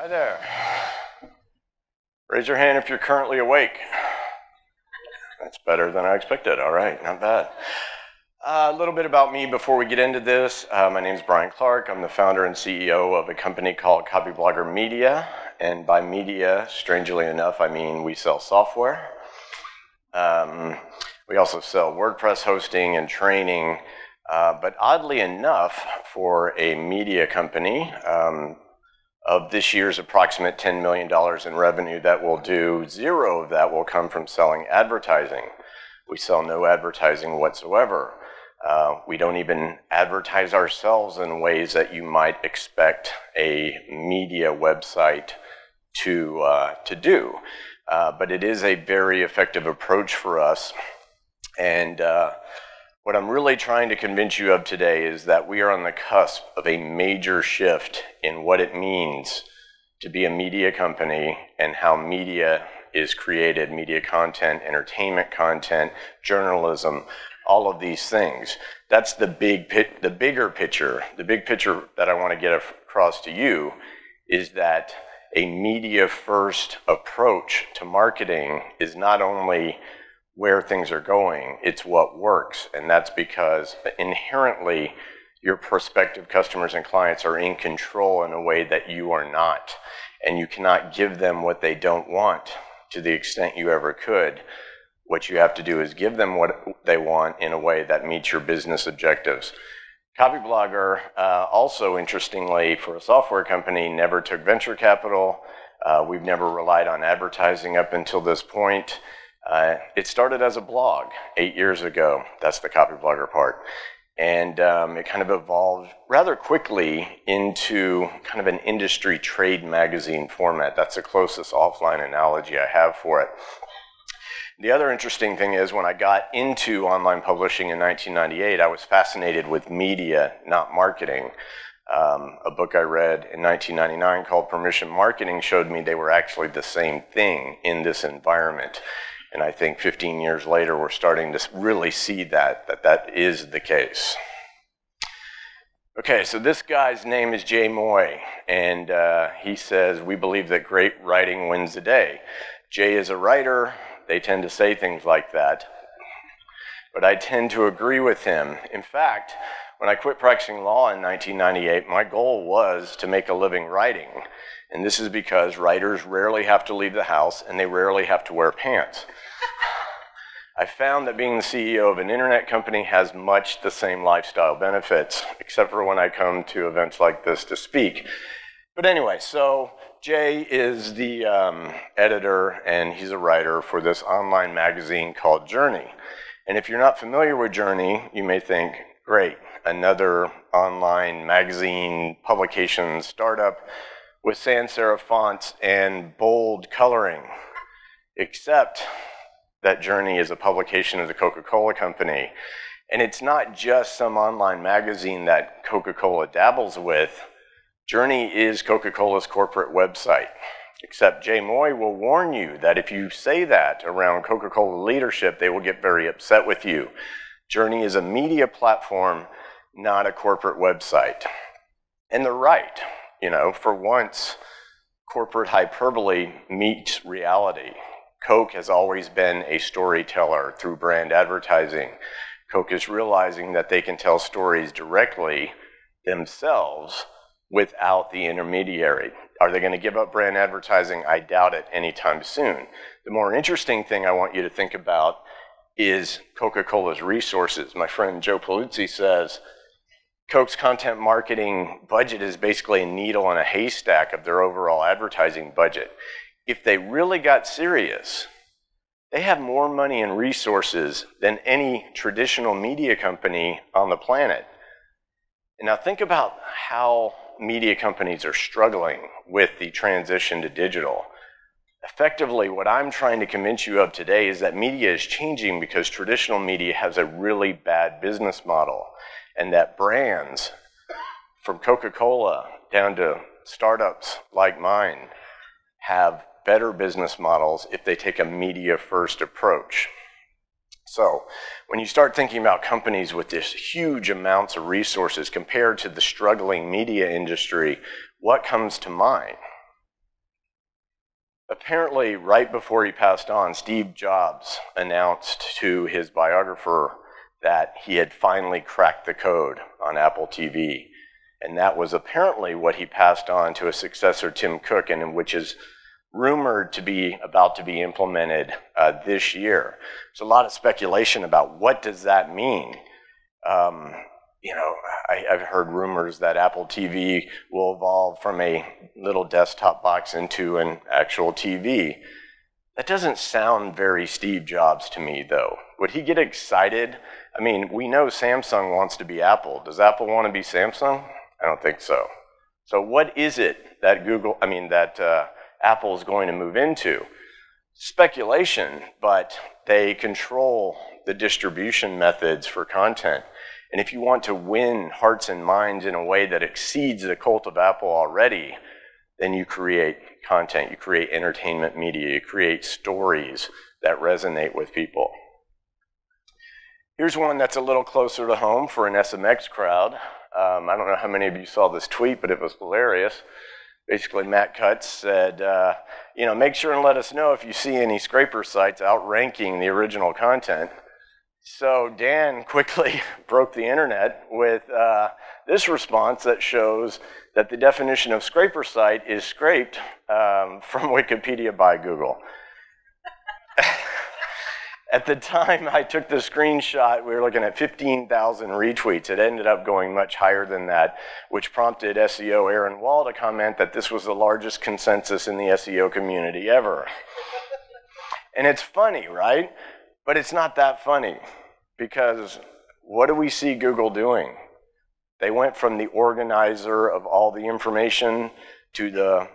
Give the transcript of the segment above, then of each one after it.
there. Raise your hand if you're currently awake. That's better than I expected. All right, not bad. A little bit about me before we get into this. My name is Brian Clark. I'm the founder and CEO of a company called Copyblogger Media. And by media, strangely enough, I mean we sell software. We also sell WordPress hosting and training. But oddly enough, for a media company, of this year's approximate $10 million in revenue that we'll do, 0 of that will come from selling advertising. We sell no advertising whatsoever. We don't even advertise ourselves in ways that you might expect a media website to do. But it is a very effective approach for us. And what I'm really trying to convince you of today is that we are on the cusp of a major shift in what it means to be a media company and how media is created, media content, entertainment content, journalism, all of these things. That's the bigger picture. The big picture that I want to get across to you is that a media-first approach to marketing is not only where things are going, it's what works. And that's because inherently your prospective customers and clients are in control in a way that you are not. And you cannot give them what they don't want to the extent you ever could. What you have to do is give them what they want in a way that meets your business objectives. Copyblogger, also interestingly, for a software company, never took venture capital. We've never relied on advertising up until this point. It started as a blog 8 years ago. That's the Copyblogger part. And it kind of evolved rather quickly into kind of an industry trade magazine format. That's the closest offline analogy I have for it. The other interesting thing is when I got into online publishing in 1998, I was fascinated with media, not marketing. A book I read in 1999 called Permission Marketing showed me they were actually the same thing in this environment. And I think 15 years later, we're starting to really see that is the case. Okay, so this guy's name is Jay Moy, and he says, we believe that great writing wins the day. Jay is a writer. They tend to say things like that. But I tend to agree with him. In fact, when I quit practicing law in 1998, my goal was to make a living writing. And this is because writers rarely have to leave the house and they rarely have to wear pants. I found that being the CEO of an internet company has much the same lifestyle benefits, except for when I come to events like this to speak. But anyway, so Jay is the editor and he's a writer for this online magazine called Journey. And if you're not familiar with Journey, you may think, great, another online magazine publication startup with sans serif fonts and bold coloring, except that Journey is a publication of the Coca-Cola Company. And it's not just some online magazine that Coca-Cola dabbles with. Journey is Coca-Cola's corporate website, except Jay Moy will warn you that if you say that around Coca-Cola leadership, they will get very upset with you. Journey is a media platform, not a corporate website. And they're right. You know, for once, corporate hyperbole meets reality. Coke has always been a storyteller through brand advertising. Coke is realizing that they can tell stories directly themselves without the intermediary. Are they going to give up brand advertising? I doubt it anytime soon. The more interesting thing I want you to think about is Coca-Cola's resources. My friend Joe Paluzzi says, Coke's content marketing budget is basically a needle in a haystack of their overall advertising budget. If they really got serious, they have more money and resources than any traditional media company on the planet. And now think about how media companies are struggling with the transition to digital. Effectively, what I'm trying to convince you of today is that media is changing because traditional media has a really bad business model. And that brands, from Coca-Cola down to startups like mine, have better business models if they take a media-first approach. So when you start thinking about companies with this huge amounts of resources compared to the struggling media industry, what comes to mind? Apparently, right before he passed on, Steve Jobs announced to his biographer that he had finally cracked the code on Apple TV. And that was apparently what he passed on to a successor, Tim Cook, and which is rumored to be about to be implemented this year. There's a lot of speculation about what does that mean. You know, I've heard rumors that Apple TV will evolve from a little desktop box into an actual TV. That doesn't sound very Steve Jobs to me, though. Would he get excited? I mean, we know Samsung wants to be Apple. Does Apple want to be Samsung? I don't think so. So what is it that Apple is going to move into? Speculation, but they control the distribution methods for content. And if you want to win hearts and minds in a way that exceeds the cult of Apple already, then you create content, you create entertainment media, you create stories that resonate with people. Here's one that's a little closer to home for an SMX crowd. I don't know how many of you saw this tweet, but it was hilarious. Basically, Matt Cutts said, you know, make sure and let us know if you see any scraper sites outranking the original content. So Dan quickly broke the internet with this response that shows that the definition of scraper site is scraped from Wikipedia by Google. At the time I took the screenshot, we were looking at 15,000 retweets. It ended up going much higher than that, which prompted SEO Aaron Wall to comment that this was the largest consensus in the SEO community ever. And it's funny, right? But it's not that funny, because what do we see Google doing? They went from the organizer of all the information to the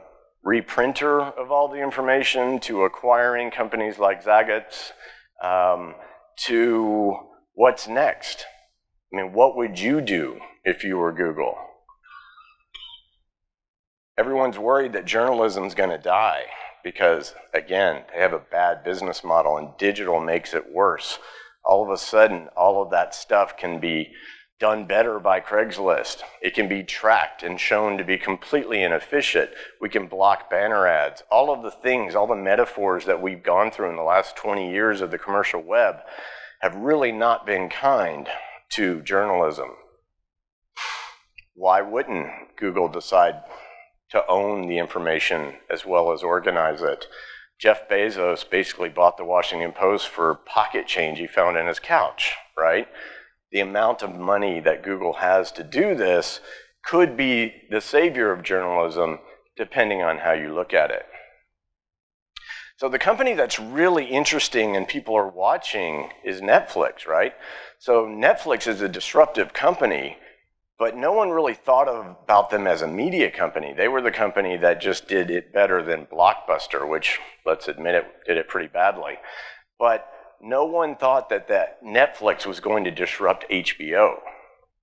reprinter of all the information to acquiring companies like Zagat's, to what's next. I mean, what would you do if you were Google? Everyone's worried that journalism's going to die because, again, they have a bad business model and digital makes it worse. All of a sudden, all of that stuff can be done better by Craigslist. It can be tracked and shown to be completely inefficient. We can block banner ads. All of the things, all the metaphors that we've gone through in the last 20 years of the commercial web have really not been kind to journalism. Why wouldn't Google decide to own the information as well as organize it? Jeff Bezos basically bought the Washington Post for pocket change he found in his couch, right? The amount of money that Google has to do this could be the savior of journalism, depending on how you look at it. So the company that's really interesting and people are watching is Netflix, right? So Netflix is a disruptive company, but no one really thought about them as a media company. They were the company that just did it better than Blockbuster, which, let's admit it, did it pretty badly. But no one thought that Netflix was going to disrupt HBO.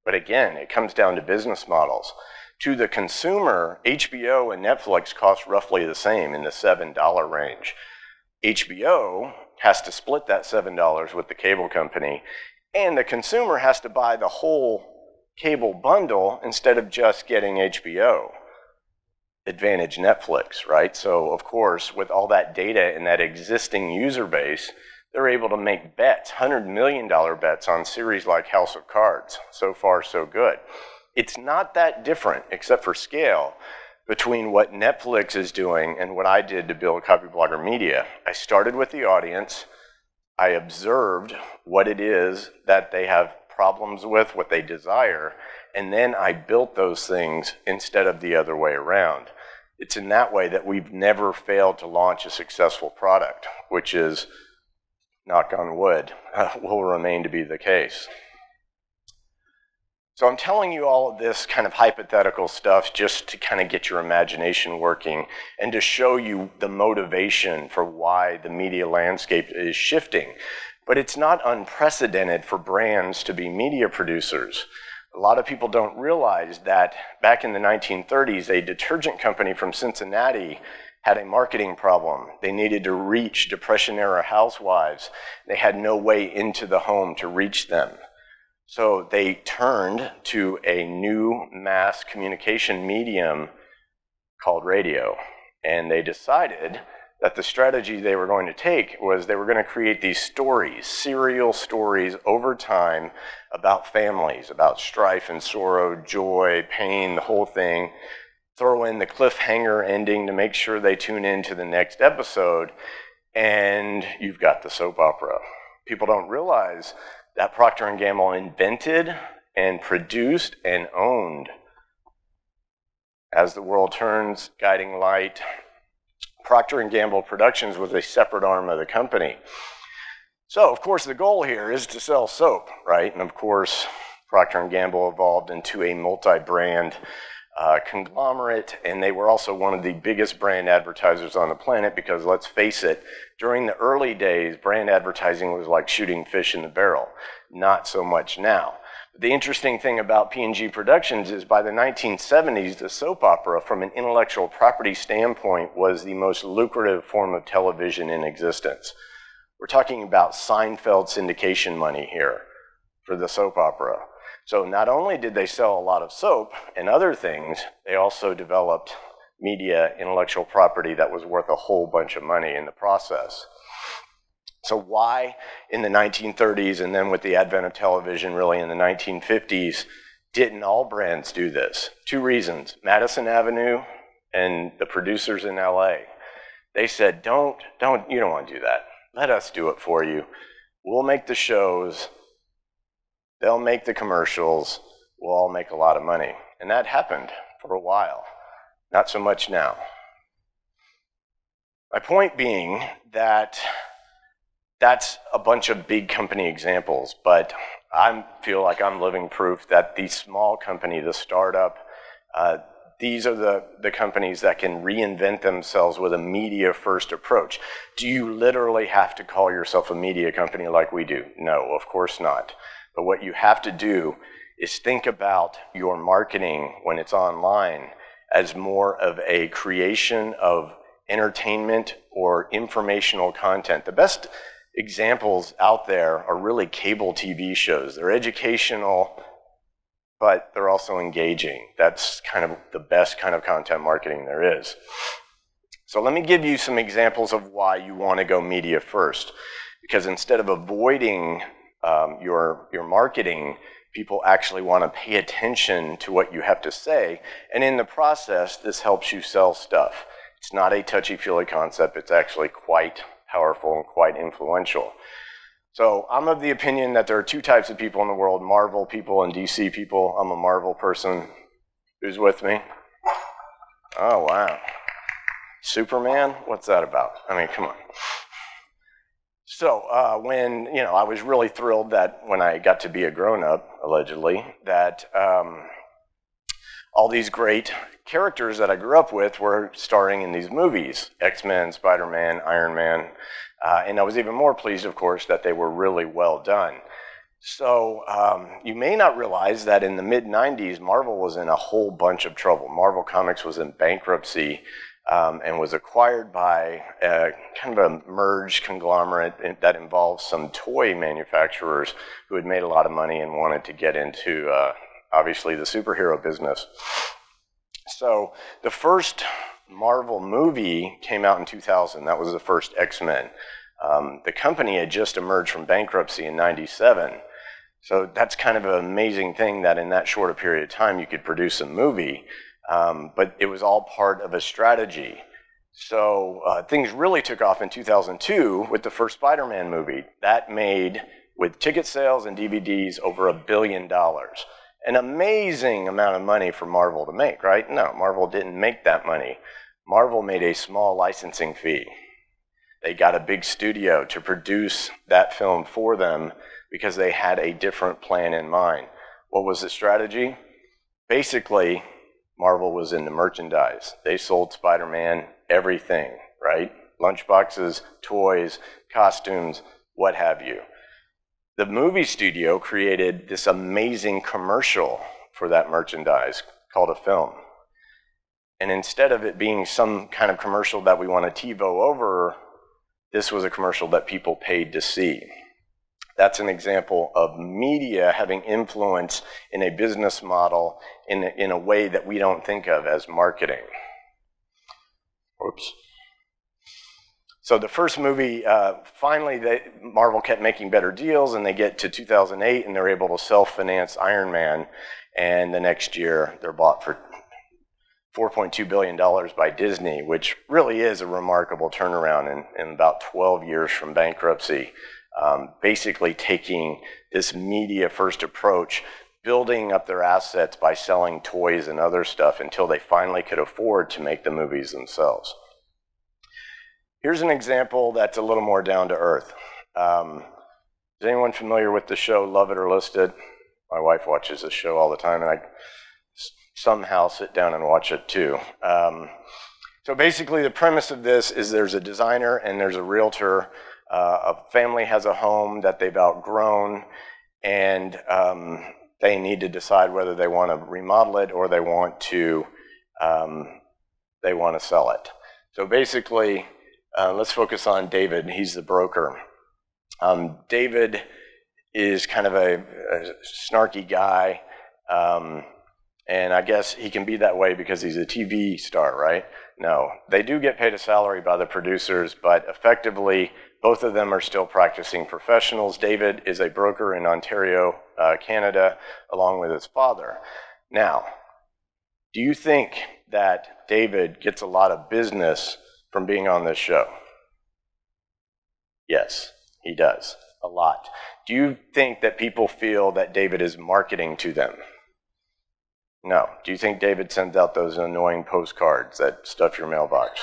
But again, it comes down to business models. To the consumer, HBO and Netflix cost roughly the same, in the $7 range. HBO has to split that $7 with the cable company, and the consumer has to buy the whole cable bundle instead of just getting HBO. Advantage Netflix, right? So of course, with all that data and that existing user base, they're able to make bets, $100 million bets on series like House of Cards. So far, so good. It's not that different, except for scale, between what Netflix is doing and what I did to build Copyblogger Media. I started with the audience. I observed what it is that they have problems with, what they desire, and then I built those things instead of the other way around. It's in that way that we've never failed to launch a successful product, which is, knock on wood, will remain to be the case. So I'm telling you all of this kind of hypothetical stuff just to kind of get your imagination working and to show you the motivation for why the media landscape is shifting. But it's not unprecedented for brands to be media producers. A lot of people don't realize that back in the 1930s, a detergent company from Cincinnati had a marketing problem. They needed to reach Depression-era housewives. They had no way into the home to reach them. So they turned to a new mass communication medium called radio. And they decided that the strategy they were going to take was they were going to create these stories, serial stories over time about families, about strife and sorrow, joy, pain, the whole thing. Throw in the cliffhanger ending to make sure they tune in to the next episode, and you've got the soap opera. People don't realize that Procter & Gamble invented and produced and owned As the World Turns, Guiding Light. Procter & Gamble Productions was a separate arm of the company. So, of course, the goal here is to sell soap, right? And of course, Procter & Gamble evolved into a multi-brand conglomerate, and they were also one of the biggest brand advertisers on the planet because, let's face it, during the early days, brand advertising was like shooting fish in the barrel. Not so much now. The interesting thing about P&G Productions is by the 1970s, the soap opera, from an intellectual property standpoint, was the most lucrative form of television in existence. We're talking about Seinfeld syndication money here for the soap opera. So not only did they sell a lot of soap and other things, they also developed media intellectual property that was worth a whole bunch of money in the process. So why in the 1930s and then with the advent of television really in the 1950s didn't all brands do this? Two reasons. Madison Avenue and the producers in LA. They said, you don't want to do that. Let us do it for you. We'll make the shows. They'll make the commercials. We'll all make a lot of money. And that happened for a while. Not so much now. My point being that that's a bunch of big company examples, but I feel like I'm living proof that the small company, the startup, these are the companies that can reinvent themselves with a media-first approach. Do you literally have to call yourself a media company like we do? No, of course not. But what you have to do is think about your marketing when it's online as more of a creation of entertainment or informational content. The best examples out there are really cable TV shows. They're educational, but they're also engaging. That's kind of the best kind of content marketing there is. So let me give you some examples of why you want to go media first. Because instead of avoiding your marketing, people actually want to pay attention to what you have to say. And in the process, this helps you sell stuff. It's not a touchy-feely concept. It's actually quite powerful and quite influential. So I'm of the opinion that there are two types of people in the world, Marvel people and DC people. I'm a Marvel person. Who's with me? Oh, wow. Superman? What's that about? I mean, come on. So when, I was really thrilled that when I got to be a grown-up, allegedly, that all these great characters that I grew up with were starring in these movies, X-Men, Spider-Man, Iron Man, and I was even more pleased, of course, that they were really well done. So you may not realize that in the mid-90s, Marvel was in a whole bunch of trouble. Marvel Comics was in bankruptcy and was acquired by kind of a merged conglomerate that involved some toy manufacturers who had made a lot of money and wanted to get into, obviously, the superhero business. So the first Marvel movie came out in 2000. That was the first X-Men. The company had just emerged from bankruptcy in '97. So that's kind of an amazing thing that in that short a period of time you could produce a movie. But it was all part of a strategy. So things really took off in 2002 with the first Spider-Man movie. That made, with ticket sales and DVDs, over $1 billion. An amazing amount of money for Marvel to make, right? No, Marvel didn't make that money. Marvel made a small licensing fee. They got a big studio to produce that film for them because they had a different plan in mind. What was the strategy? Basically, Marvel was into merchandise. They sold Spider-Man everything, right? Lunchboxes, toys, costumes, what have you. The movie studio created this amazing commercial for that merchandise called a film. And instead of it being some kind of commercial that we want to TiVo over, this was a commercial that people paid to see. That's an example of media having influence in a business model in a way that we don't think of as marketing. Oops. So the first movie, finally, Marvel kept making better deals, and they get to 2008, and they're able to self-finance Iron Man, and the next year they're bought for $4.2 billion by Disney, which really is a remarkable turnaround in about 12 years from bankruptcy, basically taking this media-first approach, building up their assets by selling toys and other stuff until they finally could afford to make the movies themselves. Here's an example that's a little more down to earth. Is anyone familiar with the show Love It or List It? My wife watches this show all the time, and I somehow sit down and watch it too. So basically the premise of this is there's a designer and there's a realtor. A family has a home that they've outgrown, and they need to decide whether they want to remodel it or they want to sell it. So basically, let's focus on David. He's the broker. David is kind of a snarky guy, and I guess he can be that way because he's a TV star, right? No, they do get paid a salary by the producers, but effectively, both of them are still practicing professionals. David is a broker in Ontario, Canada, along with his father. Now, do you think that David gets a lot of business from being on this show? Yes, he does, a lot. Do you think that people feel that David is marketing to them? No. Do you think David sends out those annoying postcards that stuff your mailbox?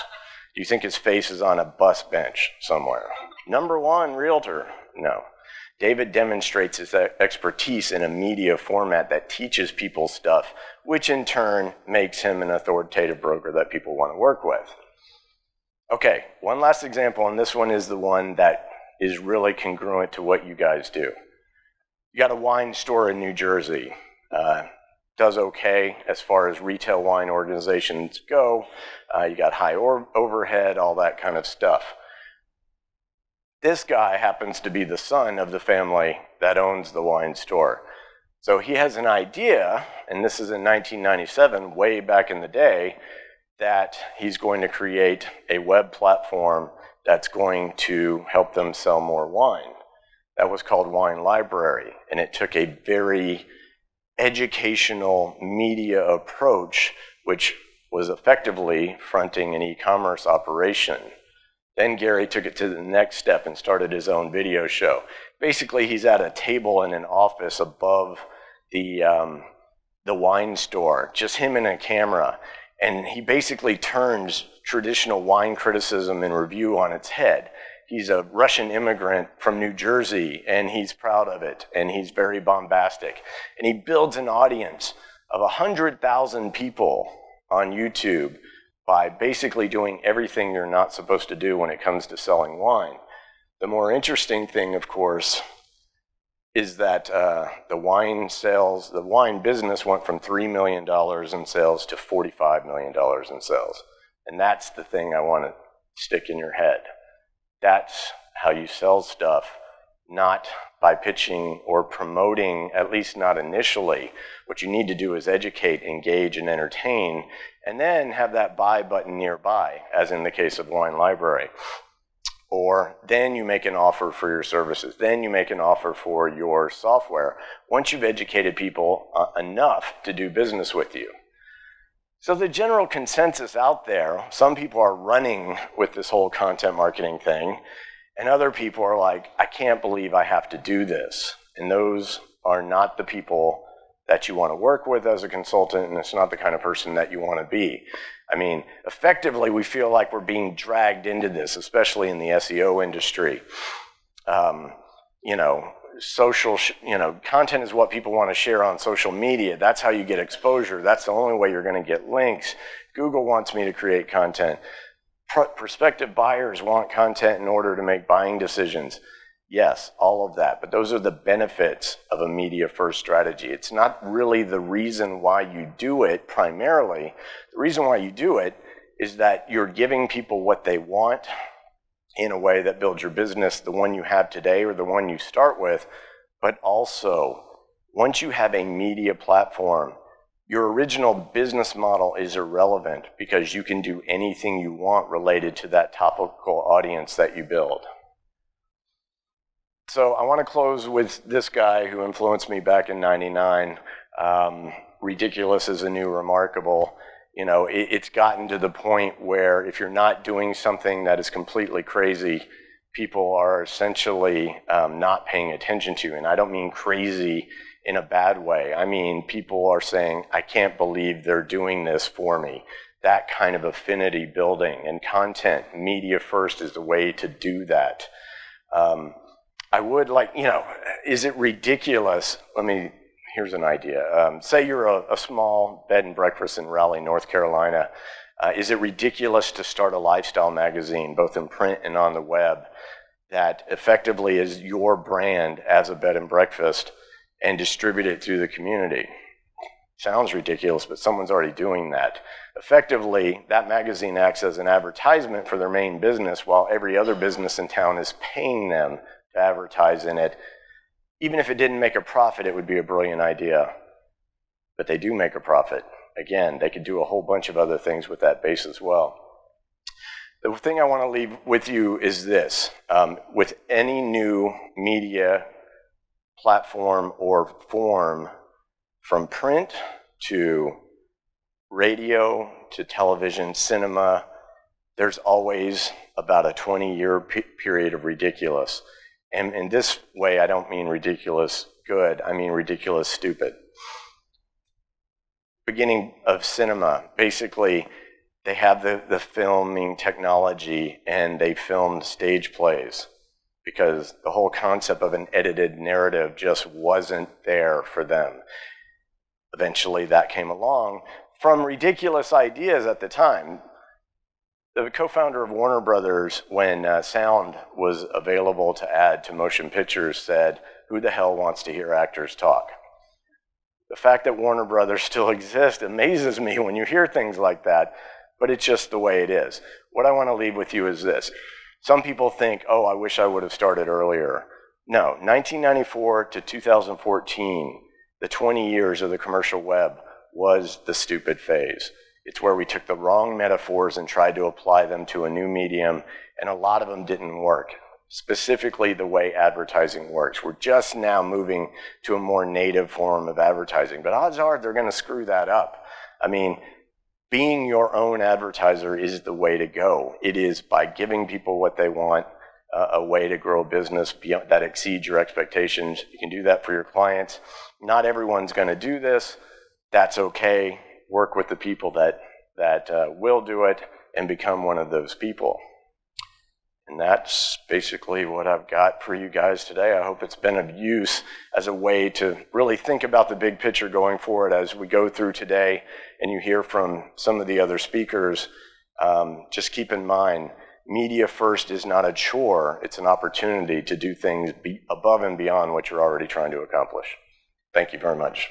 Do you think his face is on a bus bench somewhere? #1 realtor? No. David demonstrates his expertise in a media format that teaches people stuff, which in turn makes him an authoritative broker that people want to work with. Okay, one last example, and this one is the one that is really congruent to what you guys do. You got a wine store in New Jersey. Does okay as far as retail wine organizations go. You got high overhead, all that kind of stuff. This guy happens to be the son of the family that owns the wine store. So he has an idea, and this is in 1997, way back in the day, that he's going to create a web platform that's going to help them sell more wine. That was called Wine Library, and it took a very educational media approach, which was effectively fronting an e-commerce operation. Then Gary took it to the next step and started his own video show. Basically, he's at a table in an office above the wine store, just him and a camera, and he basically turns traditional wine criticism and review on its head. He's a Russian immigrant from New Jersey, and he's proud of it, and he's very bombastic. And he builds an audience of 100,000 people on YouTube by basically doing everything you're not supposed to do when it comes to selling wine. The more interesting thing, of course, is that the wine business went from $3 million in sales to $45 million in sales. And that's the thing I want to stick in your head. That's how you sell stuff, not by pitching or promoting, at least not initially. What you need to do is educate, engage, and entertain, and then have that buy button nearby, as in the case of Wine Library. Or then you make an offer for your services. Then you make an offer for your software once you've educated people enough to do business with you. So the general consensus out there, some people are running with this whole content marketing thing, and other people are like, I can't believe I have to do this. And those are not the people that you want to work with as a consultant, and it's not the kind of person that you want to be. I mean, effectively, we feel like we're being dragged into this, especially in the SEO industry. Content is what people want to share on social media. That's how you get exposure. That's the only way you're going to get links. Google wants me to create content. Prospective buyers want content in order to make buying decisions. Yes, all of that. But those are the benefits of a media-first strategy. It's not really the reason why you do it primarily. The reason why you do it is that you're giving people what they want in a way that builds your business, the one you have today or the one you start with. But also, once you have a media platform, your original business model is irrelevant because you can do anything you want related to that topical audience that you build. So I want to close with this guy who influenced me back in '99. Ridiculous is a new remarkable. You know, it's gotten to the point where if you're not doing something that is completely crazy, people are essentially not paying attention to. And I don't mean crazy in a bad way. I mean, people are saying, I can't believe they're doing this for me. That kind of affinity building and content, media first is the way to do that. I would like, you know, is it ridiculous? Here's an idea. Say you're a small bed and breakfast in Raleigh, North Carolina. Is it ridiculous to start a lifestyle magazine, both in print and on the web, that effectively is your brand as a bed and breakfast and distribute it through the community? Sounds ridiculous, but someone's already doing that. Effectively, that magazine acts as an advertisement for their main business while every other business in town is paying them to advertise in it. Even if it didn't make a profit, it would be a brilliant idea. But they do make a profit. Again, they could do a whole bunch of other things with that base as well. The thing I want to leave with you is this. With any new media platform or form, from print to radio to television, cinema, there's always about a 20-year period of ridiculous. And in this way, I don't mean ridiculous good, I mean ridiculous stupid. Beginning of cinema, basically, they have the filming technology and they filmed stage plays because the whole concept of an edited narrative just wasn't there for them. Eventually, that came along from ridiculous ideas at the time. The co-founder of Warner Brothers, when sound was available to add to motion pictures, said, "Who the hell wants to hear actors talk?" The fact that Warner Brothers still exists amazes me when you hear things like that, but it's just the way it is. What I want to leave with you is this. Some people think, oh, I wish I would have started earlier. No, 1994 to 2014, the 20 years of the commercial web was the stupid phase. It's where we took the wrong metaphors and tried to apply them to a new medium, and a lot of them didn't work. Specifically the way advertising works. We're just now moving to a more native form of advertising, but odds are they're going to screw that up. I mean, being your own advertiser is the way to go. It is by giving people what they want, a way to grow a business that exceeds your expectations. You can do that for your clients. Not everyone's going to do this. That's okay. Work with the people that will do it and become one of those people. And that's basically what I've got for you guys today. I hope it's been of use as a way to really think about the big picture going forward as we go through today and you hear from some of the other speakers. Just keep in mind, media first is not a chore. It's an opportunity to do things above and beyond what you're already trying to accomplish. Thank you very much.